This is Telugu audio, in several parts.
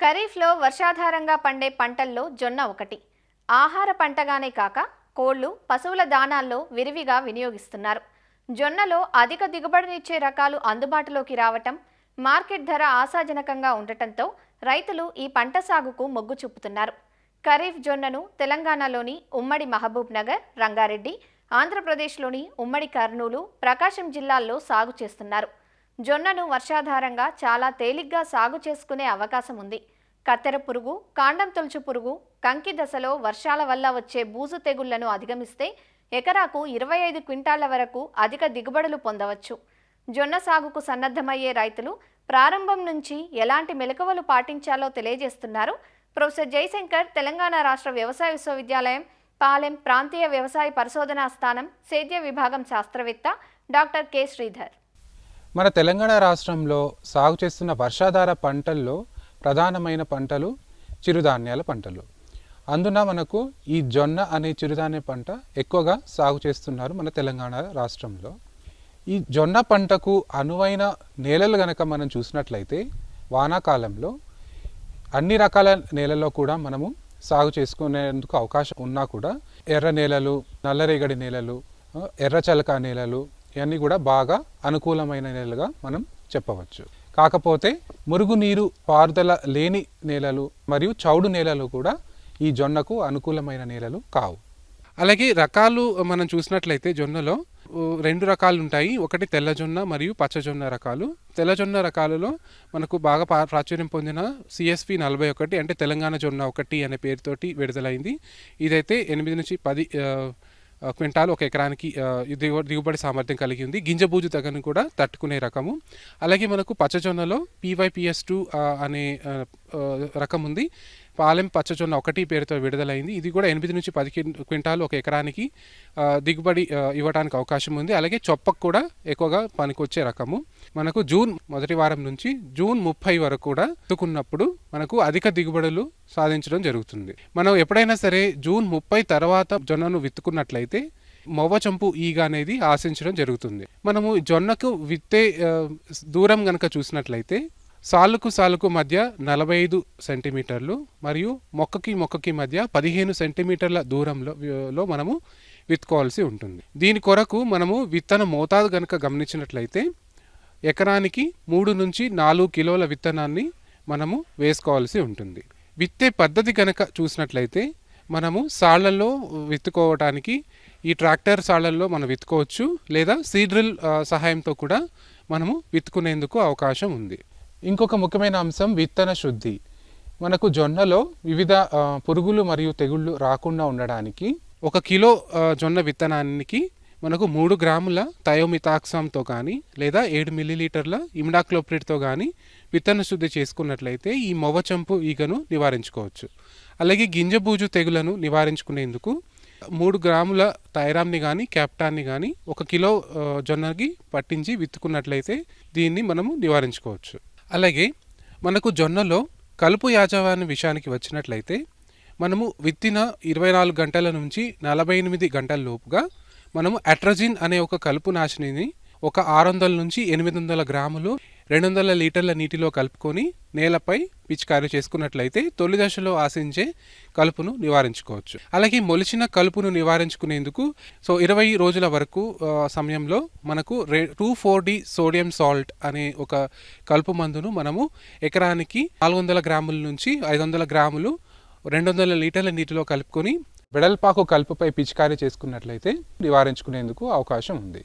ఖరీఫ్లో వర్షాధారంగా పండే పంటల్లో జొన్న ఒకటి. ఆహార పంటగానే కాక కోళ్లు, పశువుల దానాల్లో విరివిగా వినియోగిస్తున్నారు. జొన్నలో అధిక దిగుబడినిచ్చే రకాలు అందుబాటులోకి రావటం, మార్కెట్ ధర ఆశాజనకంగా ఉండటంతో రైతులు ఈ పంట సాగుకు మొగ్గు చూపుతున్నారు. ఖరీఫ్ జొన్నను తెలంగాణలోని ఉమ్మడి మహబూబ్ నగర్, రంగారెడ్డి, ఆంధ్రప్రదేశ్లోని ఉమ్మడి కర్నూలు, ప్రకాశం జిల్లాల్లో సాగు చేస్తున్నారు. జొన్నను వర్షాధారంగా చాలా తేలిగ్గా సాగు చేసుకునే అవకాశం ఉంది. కత్తెర పురుగు, కాండం తొలుచు పురుగు, కంకి దశలో వర్షాల వల్ల వచ్చే బూజు తెగుళ్లను అధిగమిస్తే ఎకరాకు 25 క్వింటాళ్ల వరకు అధిక దిగుబడులు పొందవచ్చు. జొన్న సాగుకు సన్నద్ధమయ్యే రైతులు ప్రారంభం నుంచి ఎలాంటి మెలకువలు పాటించాలో తెలియజేస్తున్నారు ప్రొఫెసర్ జయశంకర్, తెలంగాణ రాష్ట్ర వ్యవసాయ విశ్వవిద్యాలయం పాలెం ప్రాంతీయ వ్యవసాయ పరిశోధనా స్థానం సేద్య విభాగం శాస్త్రవేత్త డాక్టర్ కె శ్రీధర్. మన తెలంగాణ రాష్ట్రంలో సాగు చేస్తున్న వర్షాధార పంటల్లో ప్రధానమైన పంటలు చిరుధాన్యాల పంటలు. అందున మనకు ఈ జొన్న అనే చిరుధాన్య పంట ఎక్కువగా సాగు చేస్తున్నారు మన తెలంగాణ రాష్ట్రంలో. ఈ జొన్న పంటకు అనువైన నేలలు గనక మనం చూసినట్లయితే వానాకాలంలో అన్ని రకాల నేలల్లో కూడా మనము సాగు చేసుకునేందుకు అవకాశం ఉన్నా కూడా ఎర్ర నేలలు, నల్లరేగడి నేలలు, ఎర్ర చలక నేలలు ఇవన్నీ కూడా బాగా అనుకూలమైన నేలలుగా మనం చెప్పవచ్చు. కాకపోతే మురుగునీరు పారుదల లేని నేలలు మరియు చౌడు నేలలు కూడా ఈ జొన్నకు అనుకూలమైన నేలలు కావు. అలాగే రకాలు మనం చూసినట్లయితే జొన్నలో రెండు రకాలు ఉంటాయి. ఒకటి తెల్లజొన్న మరియు పచ్చజొన్న రకాలు. తెల్లజొన్న రకాలలో మనకు బాగా ప్రాచుర్యం పొందిన CSP 41 అంటే తెలంగాణ జొన్న 1 అనే పేరుతోటి విడుదలైంది. ఇదైతే 8 నుంచి 10 క్వింటాలు ఒక ఎకరానికి దిగుబడి సామర్థ్యం కలిగి ఉంది. గింజబూజు తెగను కూడా తట్టుకునే రకము. అలాగే మనకు పచ్చజొన్నలో PYPS2 అనే రకం ఉంది. పాలెం పచ్చజొన్న 1 పేరుతో విడుదలైంది. ఇది కూడా 8 నుంచి 10 క్వింటాలు ఒక ఎకరానికి దిగుబడి ఇవ్వడానికి అవకాశం ఉంది. అలాగే చొప్పకు కూడా ఎక్కువగా పనికొచ్చే రకము. మనకు జూన్ మొదటి వారం నుంచి జూన్ 30 వరకు కూడా ఎత్తుకున్నప్పుడు మనకు అధిక దిగుబడులు సాధించడం జరుగుతుంది. మనం ఎప్పుడైనా సరే జూన్ 30 తర్వాత జొన్నను విత్తుకున్నట్లయితే మొవ్వచంపు ఈగ అనేది ఆశించడం జరుగుతుంది. మనము జొన్నకు విత్తే దూరం గనక చూసినట్లయితే సాలుకు మధ్య 45 సెంటీమీటర్లు మరియు మొక్కకి మధ్య 15 సెంటీమీటర్ల దూరంలో మనము విత్తుకోవాల్సి ఉంటుంది. దీని కొరకు మనము విత్తన మోతాదు గనక గమనించినట్లయితే ఎకరానికి 3 నుంచి 4 కిలోల విత్తనాన్ని మనము వేసుకోవాల్సి ఉంటుంది. విత్తే పద్ధతి గనక చూసినట్లయితే మనము సాళ్లలో విత్తుకోవటానికి ఈ ట్రాక్టర్ సాళ్లలో మనం విత్తుకోవచ్చు, లేదా సీడ్రిల్ సహాయంతో కూడా మనము విత్తుకునేందుకు అవకాశం ఉంది. ఇంకొక ముఖ్యమైన అంశం విత్తన శుద్ధి. మనకు జొన్నలో వివిధ పురుగులు మరియు తెగుళ్ళు రాకుండా ఉండడానికి 1 కిలో జొన్న విత్తనానికి మనకు 3 గ్రాముల థయోమితాక్సామ్తో కానీ లేదా 7 మిల్లీలీటర్ల ఇమిడాక్లోప్రిడ్తో కానీ విత్తన శుద్ధి చేసుకున్నట్లయితే ఈ మొవ్వచంపు ఈగను నివారించుకోవచ్చు. అలాగే గింజబూజు తెగులను నివారించుకునేందుకు 3 గ్రాముల థైరామ్ని కానీ క్యాప్టాన్ని కానీ 1 కిలో జొన్నకి పట్టించి విత్తుకున్నట్లయితే దీన్ని మనము నివారించుకోవచ్చు. అలాగే మనకు జొన్నలో కలుపు యాజమాన్య విషయానికి వచ్చినట్లయితే మనము విత్తిన 24 గంటల నుంచి 48 గంటల లోపుగా మనము అట్రజిన్ అనే ఒక కలుపు నాశినిని ఒక 600 నుంచి 800 గ్రాములు 200 లీటర్ల నీటిలో కలుపుకొని నేలపై పిచికారీ చేసుకున్నట్లయితే తొలి దశలో ఆశించే కలుపును నివారించుకోవచ్చు. అలాగే మొలిచిన కలుపును నివారించుకునేందుకు 20 రోజుల వరకు సమయంలో మనకు 2,4-D సోడియం సాల్ట్ అనే ఒక కలుపు మందును మనము ఎకరానికి 400 గ్రాముల నుంచి 500 గ్రాములు 200 లీటర్ల నీటిలో కలుపుకొని వెడల్పాకు కలుపుపై పిచికారీ చేసుకున్నట్లయితే నివారించుకునేందుకు అవకాశం ఉంది.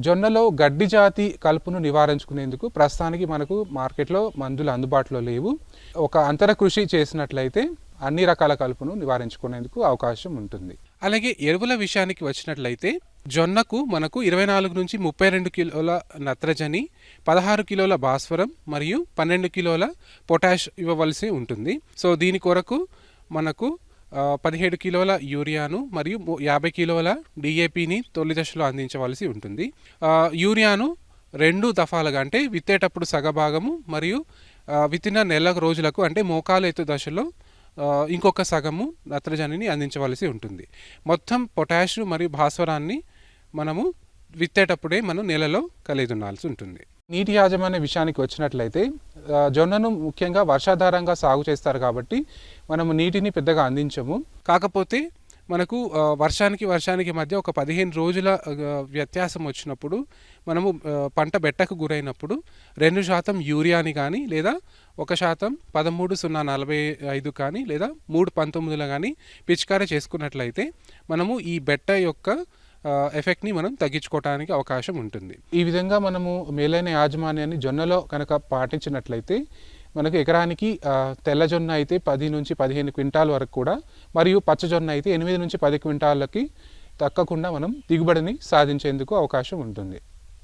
జొన్నలో గడ్డి జాతి కలుపును నివారించుకునేందుకు ప్రస్తుతానికి మనకు మార్కెట్లో మందులు అందుబాటులో లేవు. ఒక అంతర కృషి చేసినట్లయితే అన్ని రకాల కలుపును నివారించుకునేందుకు అవకాశం ఉంటుంది. అలాగే ఎరువుల విషయానికి వచ్చినట్లయితే జొన్నకు మనకు 24 నుంచి 32 కిలోల నత్రజని, 16 కిలోల భాస్వరం మరియు 12 కిలోల పొటాష్ ఇవ్వవలసి ఉంటుంది. దీని కొరకు మనకు 17 కిలోల యూరియాను మరియు 50 కిలోల DAPని తొలి దశలో అందించవలసి ఉంటుంది. యూరియాను 2 దఫాలుగా అంటే విత్తేటప్పుడు సగభాగము మరియు విత్తిన నెల రోజులకు అంటే మోకాలు ఎత్తు దశలో ఇంకొక సగము నత్రజనిని అందించవలసి ఉంటుంది. మొత్తం పొటాష్ మరియు భాస్వరాన్ని మనము విత్తేటప్పుడే మనం నేలలో కలిగి ఉండాల్సి ఉంటుంది. నీటి యాజమాన్య విషయానికి వచ్చినట్లయితే జొన్నను ముఖ్యంగా వర్షాధారంగా సాగు చేస్తారు కాబట్టి మనము నీటిని పెద్దగా అందించము. కాకపోతే మనకు వర్షానికి మధ్య ఒక 15 రోజుల వ్యత్యాసం వచ్చినప్పుడు మనము పంట బెట్టకు గురైనప్పుడు 2% యూరియాని కానీ లేదా 1% 13,045 కానీ లేదా 3,19 కానీ పిచికారీ చేసుకున్నట్లయితే మనము ఈ బెట్ట యొక్క ఎఫెక్ట్ని మనం తగ్గించుకోవడానికి అవకాశం ఉంటుంది. ఈ విధంగా మనము మేలైన యాజమాన్యాన్ని జొన్నలో కనుక పాటించినట్లయితే మనకు ఎకరానికి తెల్లజొన్న అయితే 10 నుంచి 15 క్వింటాల్ వరకు కూడా, మరియు పచ్చజొన్న అయితే 8 నుంచి 10 క్వింటాలకి తగ్గకుండా మనం దిగుబడిని సాధించేందుకు అవకాశం ఉంటుంది.